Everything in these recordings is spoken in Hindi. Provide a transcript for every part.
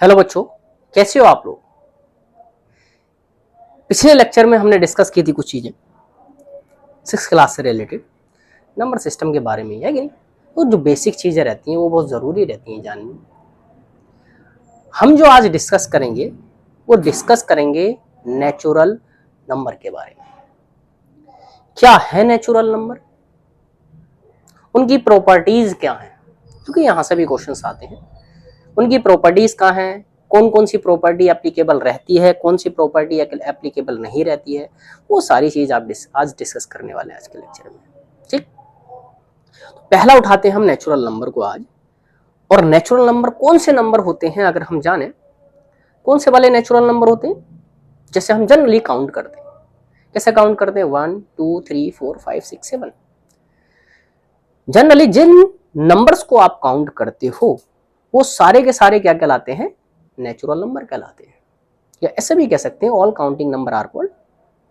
हेलो बच्चों, कैसे हो आप लोग। पिछले लेक्चर में हमने डिस्कस की थी कुछ चीजें 6th क्लास से रिलेटेड नंबर सिस्टम के बारे में, है कि नहीं। तो जो बेसिक चीजें रहती हैं वो बहुत जरूरी रहती हैं जाननी। हम जो आज डिस्कस करेंगे वो डिस्कस करेंगे नेचुरल नंबर के बारे में। क्या है नेचुरल नंबर, उनकी प्रॉपर्टीज क्या है, क्योंकि यहां से भी क्वेश्चंस आते हैं। उनकी प्रॉपर्टीज कहाँ है, कौन कौन सी प्रॉपर्टी एप्लीकेबल रहती है, कौन सी प्रॉपर्टी एप्लीकेबल नहीं रहती है, वो सारी चीज आप आज डिस्कस करने वाले हैं आज के लेक्चर में। ठीक, तो पहला उठाते हैं हम नेचुरल नंबर को आज। और नेचुरल नंबर कौन से नंबर होते हैं अगर हम जाने, कौन से वाले नेचुरल नंबर होते हैं, जैसे हम जनरली काउंट करते हैं। कैसे काउंट करते हैं, 1 2 3 4 5 6 7। जनरली जिन नंबर्स को आप काउंट करते हो वो सारे के सारे क्या कहलाते हैं, नेचुरल नंबर कहलाते हैं। या ऐसे भी कह सकते हैं all counting number are called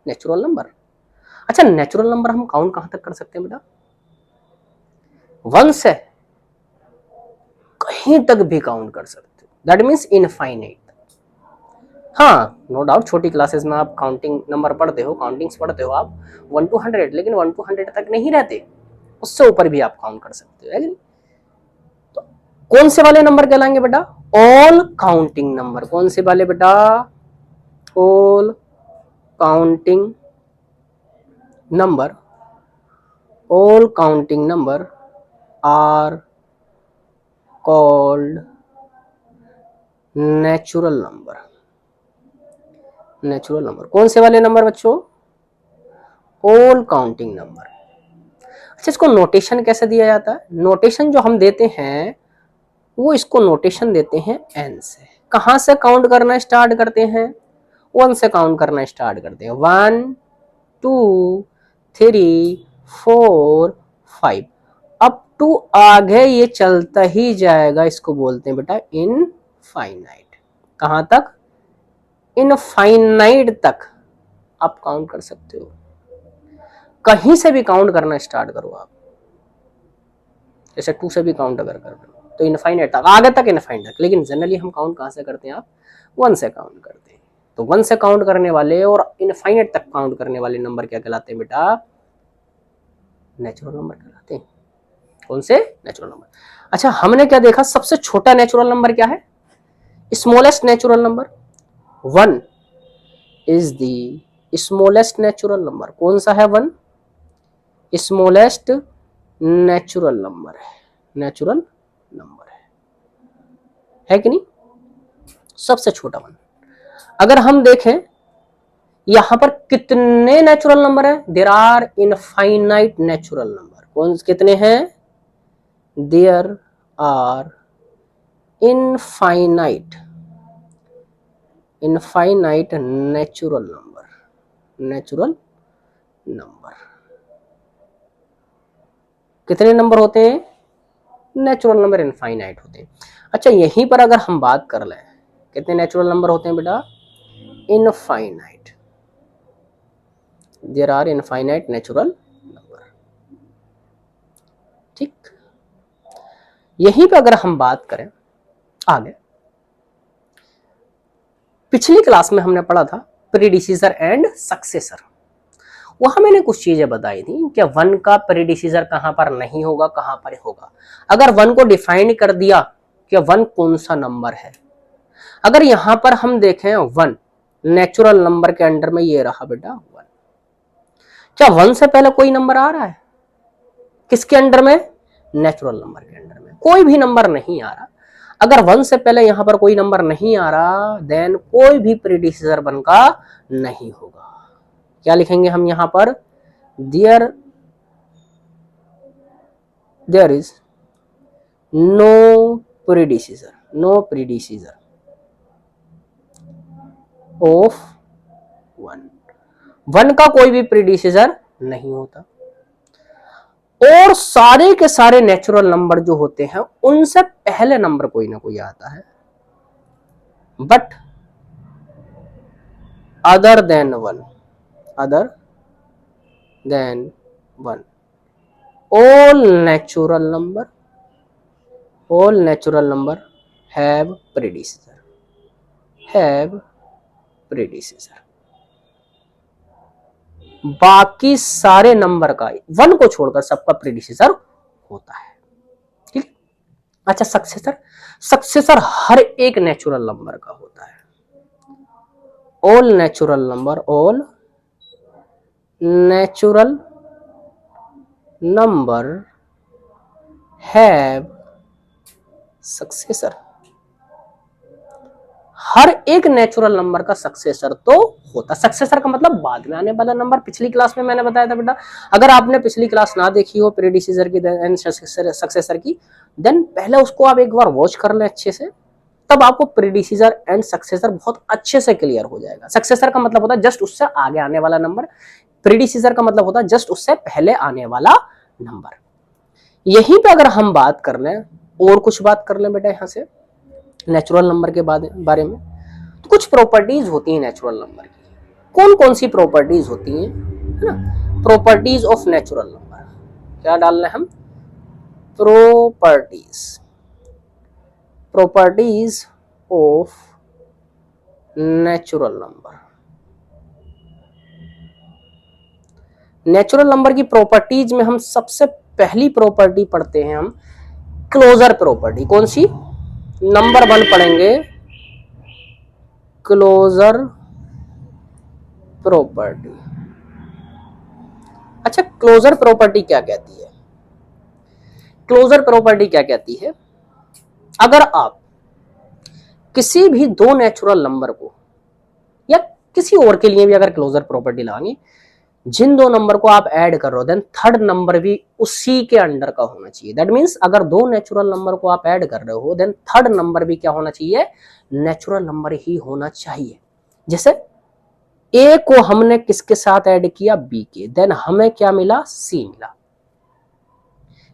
natural number. अच्छा, नेचुरल नंबर हम काउंट कहां तक कर सकते हैं बेटा, 1 से कहीं तक भी काउंट कर सकते हो, दैट मीन्स इनफाइनाइट। हाँ, नो डाउट छोटी क्लासेस में आप काउंटिंग नंबर पढ़ते हो, काउंटिंग्स पढ़ते हो आप 1 to 100, लेकिन 1 to 100 तक नहीं रहते, उससे ऊपर भी आप काउंट कर सकते हो, है नहीं। तो कौन से वाले नंबर कहलाएंगे बेटा, ऑल काउंटिंग नंबर। कौन से वाले बेटा, all counting number. all counting number are called natural number। Natural number कौन से वाले नंबर बच्चों, all counting नंबर। अच्छा, इसको नोटेशन कैसे दिया जाता है, नोटेशन जो हम देते हैं वो इसको नोटेशन देते हैं n से। कहां से काउंट करना स्टार्ट करते हैं, 1 से काउंट करना स्टार्ट करते हैं, 1 2 3 4 5 अप टू आगे ये चलता ही जाएगा, इसको बोलते हैं बेटा इनफाइनाइट। कहां तक, इनफाइनाइट तक आप काउंट कर सकते हो। कहीं से भी काउंट करना स्टार्ट करो आप, जैसे 2 से भी काउंट अगर कर रहे हो तो इनफाइनाइट तक, आगे तक इनफाइनाइट तक। लेकिन जनरली हम काउंट कहां से करते हैं, आप 1 से काउंट करते हैं। तो 1 से काउंट करने वाले और इनफाइनाइट तक काउंट करने वाले नंबर क्या कहलाते हैं बेटा, नेचुरल नंबर कहलाते हैं। कौन से, नेचुरल नंबर। अच्छा, हमने क्या देखा, सबसे छोटा नेचुरल नंबर क्या है, smallest natural number. 1 is the smallest natural number. कौन सा है 1, स्मॉलेस्ट नेचुरल नंबर है, नेचुरल नंबर है कि नहीं, सबसे छोटा 1। अगर हम देखें यहां पर कितने नेचुरल नंबर है, there are infinite natural number. कौन कितने हैं, there are infinite natural number, natural number. कितने नंबर होते हैं, नेचुरल नंबर इनफाइनाइट होते हैं। अच्छा, यहीं पर अगर हम बात कर लें कितने नेचुरल नंबर होते हैं बेटा, infinite, there are infinite natural number. ठीक, यहीं पर अगर हम बात करें आगे, पिछली क्लास में हमने पढ़ा था प्रीडिसीजर एंड सक्सेसर। वहां मैंने कुछ चीजें बताई थी कि 1 का प्रीडिसीजर कहां पर नहीं होगा, कहां पर होगा। अगर 1 को डिफाइन कर दिया कि 1 कौन सा नंबर है, अगर यहां पर हम देखें 1 नेचुरल नंबर के अंडर में ये रहा बेटा 1, क्या 1 से पहले कोई नंबर आ रहा है, किसके अंडर में, नेचुरल नंबर के अंडर में कोई भी नंबर नहीं आ रहा। अगर 1 से पहले यहां पर कोई नंबर नहीं आ रहा, देन कोई भी प्रीडिसीजर 1 का नहीं होगा। क्या लिखेंगे हम यहां पर, देयर इज नो प्रीडिसीजर ऑफ 1 का कोई भी प्रीडिसीजर नहीं होता। और सारे के सारे नेचुरल नंबर जो होते हैं उनसे पहले नंबर कोई ना कोई आता है, but other than 1, other than 1 all natural number have predecessor। Have predecessor. बाकी सारे नंबर का 1 को छोड़कर सबका प्रेडिसेसर होता है। ठीक है। अच्छा सक्सेसर, सक्सेसर हर एक नेचुरल नंबर का होता है। All natural number, all natural number have successor. हर एक नेचुरल नंबर का सक्सेसर तो होता। सक्सेसर का मतलब बाद में आने वाला नंबर। पिछली क्लास में मैंने बताया था बेटा, अगर आपने पिछली क्लास ना देखी हो प्रेडिसेसर की एंड सक्सेसर की, देन पहले उसको आप एक बार वॉच कर लें अच्छे से, तब आपको प्रेडिसेसर एंड सक्सेसर बहुत अच्छे से क्लियर हो जाएगा। सक्सेसर का मतलब होता है जस्ट उससे आगे आने वाला नंबर, प्रेडिसेसर का मतलब होता है जस्ट उससे पहले आने वाला नंबर। यहीं पे अगर हम बात कर लें और कुछ बात कर लें बेटा यहां से नेचुरल नंबर के बारे में, तो कुछ प्रॉपर्टीज होती हैं नेचुरल नंबर की। कौन कौन सी प्रॉपर्टीज होती हैं, है ना? Properties of natural number. क्या डालना है हम? Properties of natural number. Natural number की प्रॉपर्टीज में हम सबसे पहली प्रॉपर्टी पढ़ते हैं हम क्लोजर प्रॉपर्टी। कौन सी? नंबर 1 पढ़ेंगे क्लोजर प्रॉपर्टी। अच्छा क्लोजर प्रॉपर्टी क्या कहती है? क्लोजर प्रॉपर्टी क्या कहती है, अगर आप किसी भी दो नेचुरल नंबर को या किसी और के लिए भी अगर क्लोजर प्रॉपर्टी लगाएंगे, जिन दो नंबर को आप ऐड कर रहे हो देन थर्ड नंबर भी उसी के अंडर का होना चाहिए। दैट मींस अगर दो नेचुरल नंबर को आप ऐड कर रहे हो देन थर्ड नंबर भी क्या होना चाहिए? नेचुरल नंबर ही होना चाहिए। जैसे ए को हमने किसके साथ ऐड किया? बी के, देन हमें क्या मिला? सी मिला।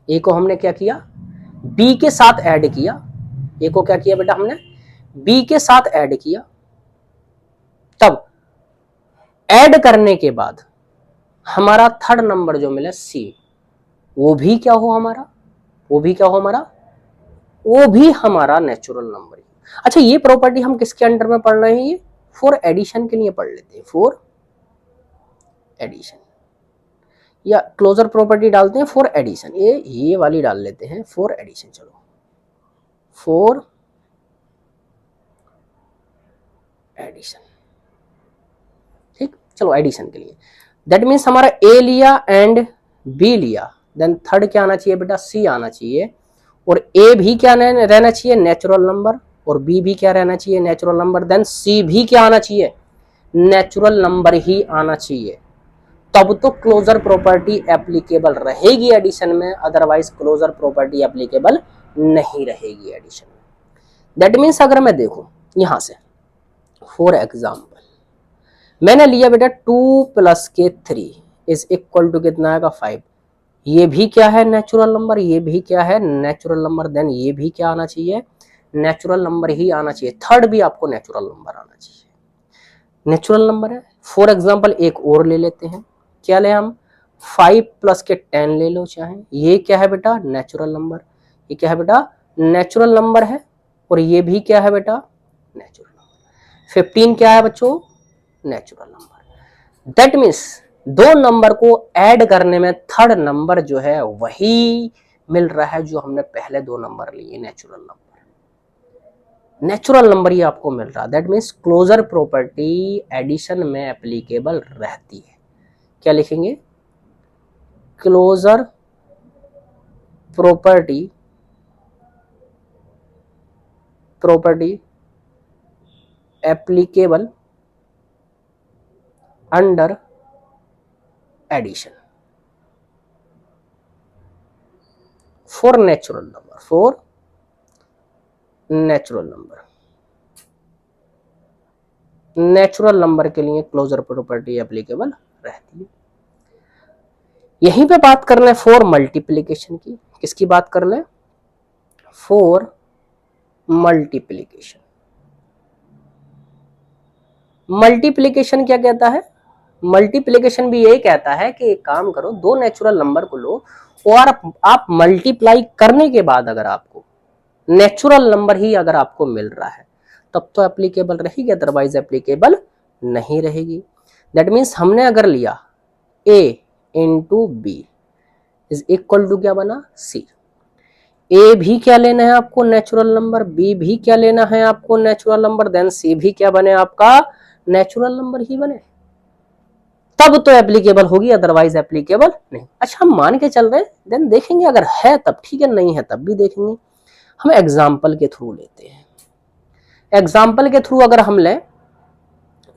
ए को हमने क्या किया? बी के साथ ऐड किया। ए को क्या किया बेटा हमने? बी के साथ ऐड किया। तब ऐड करने के बाद हमारा थर्ड नंबर जो मिला सी, वो भी क्या हो हमारा? वो भी क्या हो हमारा? वो भी हमारा नेचुरल नंबर। अच्छा ये प्रॉपर्टी हम किसके अंडर में पढ़ रहे हैं? ये फॉर एडिशन के लिए पढ़ लेते हैं। फॉर एडिशन या क्लोजर प्रॉपर्टी डालते हैं फॉर एडिशन। ये वाली डाल लेते हैं फॉर एडिशन। चलो फॉर एडिशन, ठीक। चलो एडिशन के लिए दैट मीन्स हमारा ए लिया एंड बी लिया, देन थर्ड क्या आना चाहिए बेटा? सी आना चाहिए। और ए भी क्या रहना चाहिए? Natural number. और बी भी क्या रहना चाहिए? Natural number. देन सी भी क्या आना चाहिए? नेचुरल नंबर ही आना चाहिए। तब तो क्लोजर प्रॉपर्टी एप्लीकेबल रहेगी एडिशन में, अदरवाइज क्लोजर प्रॉपर्टी एप्लीकेबल नहीं रहेगी एडिशन में। दैट मीन्स अगर मैं देखूं यहां से फॉर एग्जाम्पल मैंने लिया बेटा 2 + के 3 इज इक्वल टू कितना आएगा? 5। ये भी क्या है? Natural number. ये भी क्या है? Natural number. देन ये भी क्या आना चाहिए? नेचुरल नंबर ही आना चाहिए। थर्ड भी आपको नेचुरल नंबर आना चाहिए। नेचुरल नंबर है। फॉर एग्जाम्पल एक और ले लेते हैं। क्या ले हम? 5 + के 10 ले लो चाहे। ये क्या है बेटा? Natural number. ये क्या है बेटा? नेचुरल नंबर है। और ये भी क्या है बेटा? Natural number. 15 क्या है बच्चों? Natural number. दैट मीन्स दो नंबर को ऐड करने में थर्ड नंबर जो है वही मिल रहा है जो हमने पहले दो नंबर लिए नेचुरल नंबर। नेचुरल नंबर ही आपको मिल रहा है। That means closure property addition में एप्लीकेबल रहती है। क्या लिखेंगे? Closure property applicable under addition for natural number. For natural number, natural number के लिए क्लोजर प्रॉपर्टी एप्लीकेबल रहती है। यहीं पे बात कर लें फॉर मल्टीप्लिकेशन की। किसकी बात कर लें? For multiplication. मल्टीप्लिकेशन क्या कहता है? मल्टीप्लिकेशन भी यही कहता है कि एक काम करो, दो नेचुरल नंबर को लो और आप मल्टीप्लाई करने के बाद अगर आपको नेचुरल नंबर ही अगर आपको मिल रहा है तब तो एप्लीकेबल रहेगी, अदरवाइज एप्लीकेबल नहीं रहेगी। दैट मीन्स हमने अगर लिया a into b is equal to क्या बना c, a भी क्या लेना है आपको नेचुरल नंबर, b भी क्या लेना है आपको नेचुरल नंबर, देन c भी क्या बने आपका नेचुरल नंबर ही बने, तब तो एप्लीकेबल होगी, अदरवाइज एप्लीकेबल नहीं। अच्छा हम मान के चल रहे हैं, देन देखेंगे अगर है तब ठीक है, नहीं है तब भी देखेंगे। हम एग्जाम्पल के थ्रू लेते हैं। एग्जाम्पल के थ्रू अगर हम लें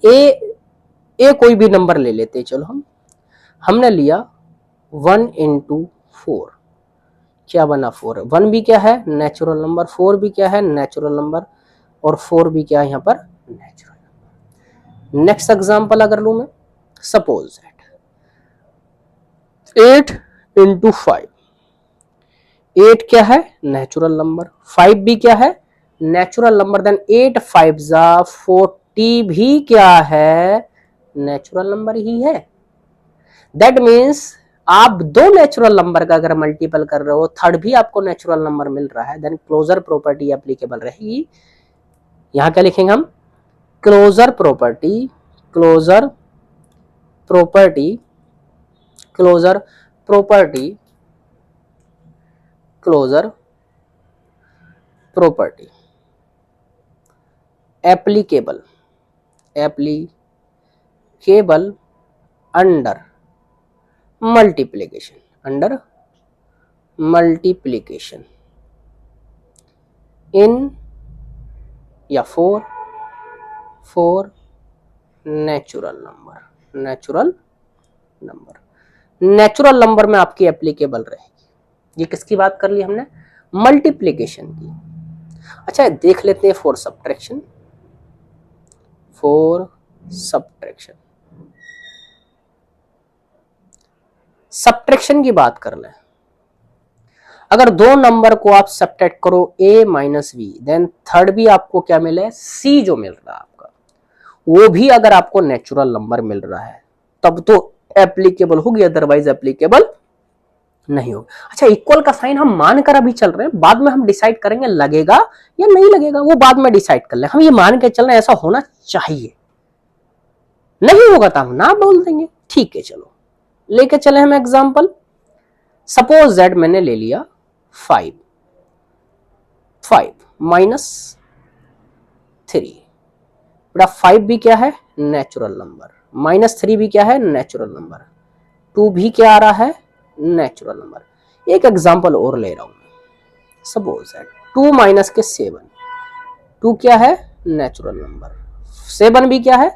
ए कोई भी नंबर ले लेते हैं, चलो हमने लिया 1 इंटू 4, क्या बना 4, 1 भी क्या है नेचुरल नंबर, 4 भी क्या है नेचुरल नंबर, और 4 भी क्या है यहाँ पर नेचुरल नंबर। नेक्स्ट एग्जाम्पल अगर लूं मैं, सपोज दैट 8 इंटू 5, 8 क्या है नेचुरल नंबर, 5 भी क्या है नेचुरल नंबर, देन 8 5 जा 40 भी क्या है नेचुरल नंबर ही है। दैट मीन्स आप दो नेचुरल नंबर का अगर मल्टीपल कर रहे हो, थर्ड भी आपको नेचुरल नंबर मिल रहा है, देन क्लोजर प्रॉपर्टी एप्लीकेबल रहेगी। यहां क्या लिखेंगे हम, closure property, closure property, closure property, closure property applicable, applicable under multiplication, under multiplication in या for natural number, natural number, natural number में आपकी एप्लीकेबल रहेगी। ये किसकी बात कर ली हमने, मल्टीप्लीकेशन की। अच्छा देख लेते हैं for subtraction, for subtraction, subtraction की बात कर लें, अगर दो नंबर को आप सब्ट्रैक्ट करो a minus v, then third भी आपको क्या मिले c जो मिल रहा है आपका, वो भी अगर आपको नेचुरल नंबर मिल रहा है तब तो एप्लीकेबल होगी, अदरवाइज एप्लीकेबल नहीं होगी। अच्छा इक्वल का साइन हम मानकर अभी चल रहे हैं, बाद में हम डिसाइड करेंगे लगेगा या नहीं लगेगा, वो बाद में डिसाइड कर ले। हम ये मान के चल रहे हैं ऐसा होना चाहिए, नहीं होगा तो हम ना बोल देंगे, ठीक है। चलो लेके चले हम एग्जांपल, सपोज दैट मैंने ले लिया 5 माइनस 3, बेटा 5 भी क्या है नेचुरल नंबर, माइनस 3 भी क्या है नेचुरल नंबर, 2 भी क्या आ रहा है नेचुरल नंबर। एक एग्जांपल और ले रहा हूं मैं, सपोज दैट 2 माइनस के 7, 2 क्या है नेचुरल नंबर, 7 भी क्या है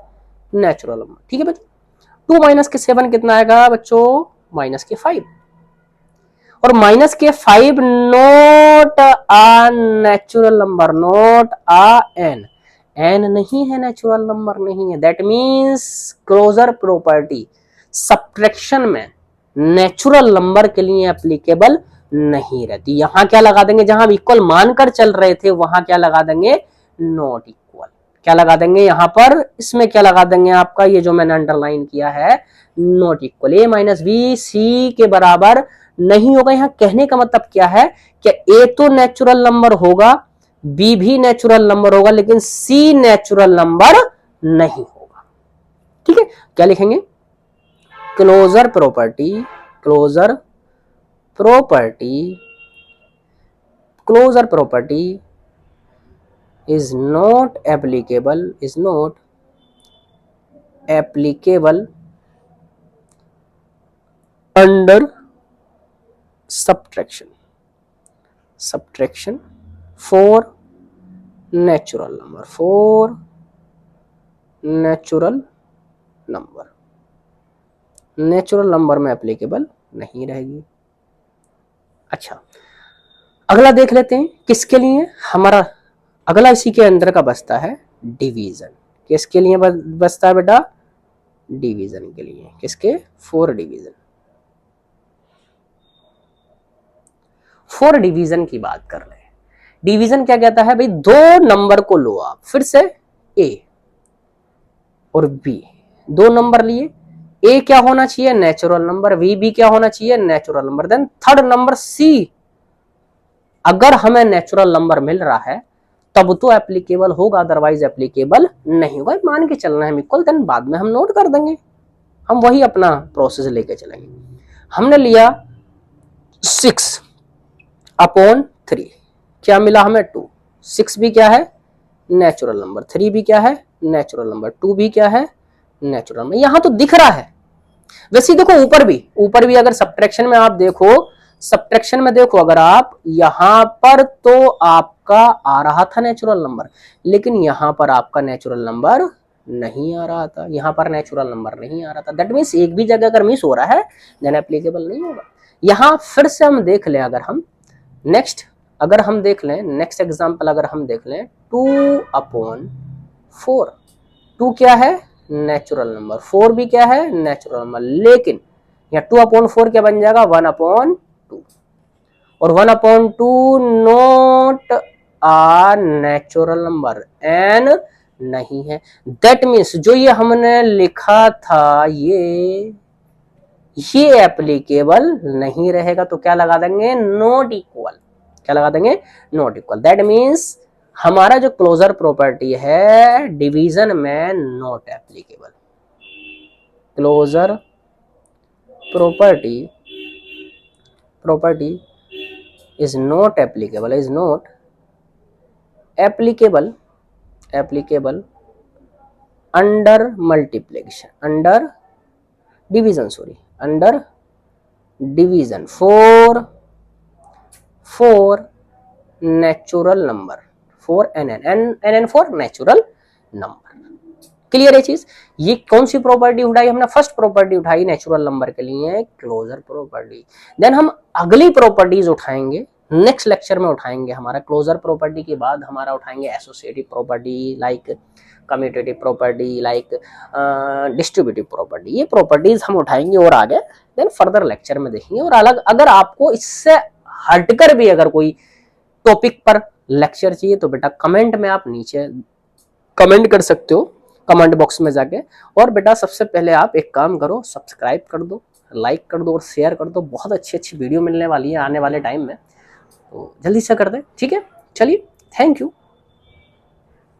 नेचुरल नंबर, ठीक है बच्चों। 2 माइनस के 7 कितना आएगा बच्चों, माइनस के 5, और माइनस के 5 not a natural number, not a N, N नहीं है नेचुरल नंबर नहीं है। That means closure property subtraction में नेचुरल नंबर के लिए एप्लीकेबल नहीं रहती। यहां क्या लगा देंगे, जहां हम इक्वल मानकर चल रहे थे वहां क्या लगा देंगे नॉट इक्वल, क्या लगा देंगे यहां पर, इसमें क्या लगा देंगे आपका ये जो मैंने अंडरलाइन किया है not equal, a minus b c के बराबर नहीं होगा। यहां कहने का मतलब क्या है कि ए तो नेचुरल नंबर होगा, बी भी नेचुरल नंबर होगा, लेकिन सी नेचुरल नंबर नहीं होगा, ठीक है। क्या लिखेंगे, closure property, closure property, closure property is not applicable, is not applicable under subtraction, subtraction for natural number, for natural number, natural number में एप्लीकेबल नहीं रहेगी। अच्छा अगला देख लेते हैं किसके लिए, हमारा अगला इसी के अंदर का बचता है डिवीजन। किसके लिए बचता है बेटा, डिवीजन के लिए, किसके, फॉर डिवीजन। फॉर डिवीजन की बात कर रहे हैं, डिवीजन क्या कहता है भाई, दो नंबर को लो आप, फिर से ए और बी, दो नंबर लिए, ए क्या होना चाहिए नेचुरल नंबर, वी भी क्या होना चाहिए natural number, then third number c अगर हमें नेचुरल नंबर मिल रहा है तब तो एप्लीकेबल होगा, अदरवाइज एप्लीकेबल नहीं होगा। मान के चलना है इक्वल, देन बाद में हम नोट कर देंगे, हम वही अपना प्रोसेस लेके चलेंगे। हमने लिया 6/3, क्या मिला हमें 2। 6 भी क्या है, नेचुरल नंबर, 3 भी क्या है, नेचुरल नंबर, 2 भी क्या है, नेचुरल नंबर। यहां तो दिख रहा है। वैसे देखो ऊपर भी अगर सब्ट्रैक्शन में आप देखो, सब्ट्रैक्शन में देखो अगर आप, यहां पर तो आपका आ रहा था नेचुरल नंबर, लेकिन यहां पर आपका नेचुरल नंबर नहीं आ रहा था, यहां पर नेचुरल नंबर नहीं आ रहा था। दैट मीन्स एक भी जगह अगर मिस हो रहा है देन एप्लीकेबल नहीं होगा। यहां फिर से हम देख लें, अगर हम नेक्स्ट एग्जांपल अगर हम देख लें, 2/4, 2 क्या है, नेचुरल नंबर, 4 भी क्या है, नेचुरल नंबर, लेकिन यहाँ 2/4 क्या बन जाएगा, 1/2, और 1/2 not a natural number, N नहीं है। दैट मीन्स जो ये हमने लिखा था ये एप्लीकेबल नहीं रहेगा, तो क्या लगा देंगे, नॉट इक्वल। क्या लगा देंगे, नॉट इक्वल। दैट मीन्स हमारा जो क्लोजर प्रॉपर्टी है डिवीजन में not applicable. Closure property is not applicable under multiplication, under division for natural number, for nn for natural number। Clear है चीज। ये कौन सी प्रॉपर्टी उठाई हमने, फर्स्ट प्रॉपर्टी उठाई नेचुरल नंबर के लिए, क्लोजर प्रॉपर्टी। देन हम अगली प्रॉपर्टीज उठाएंगे, नेक्स्ट लेक्चर में उठाएंगे। हमारा क्लोजर प्रॉपर्टी के बाद हमारा उठाएंगे associative property, like commutative property, like distributive property. ये प्रॉपर्टीज हम उठाएंगे और आगे देन फर्दर लेक्चर में देखेंगे। और अलग अगर आपको इससे हटकर भी अगर कोई टॉपिक पर लेक्चर चाहिए तो बेटा कमेंट में आप नीचे कमेंट कर सकते हो, कमेंट बॉक्स में जाके। और बेटा सबसे पहले आप एक काम करो, सब्सक्राइब कर दो, लाइक कर दो और शेयर कर दो। बहुत अच्छी वीडियो मिलने वाली है आने वाले टाइम में, तो जल्दी से कर दे, ठीक है। चलिए, थैंक यू।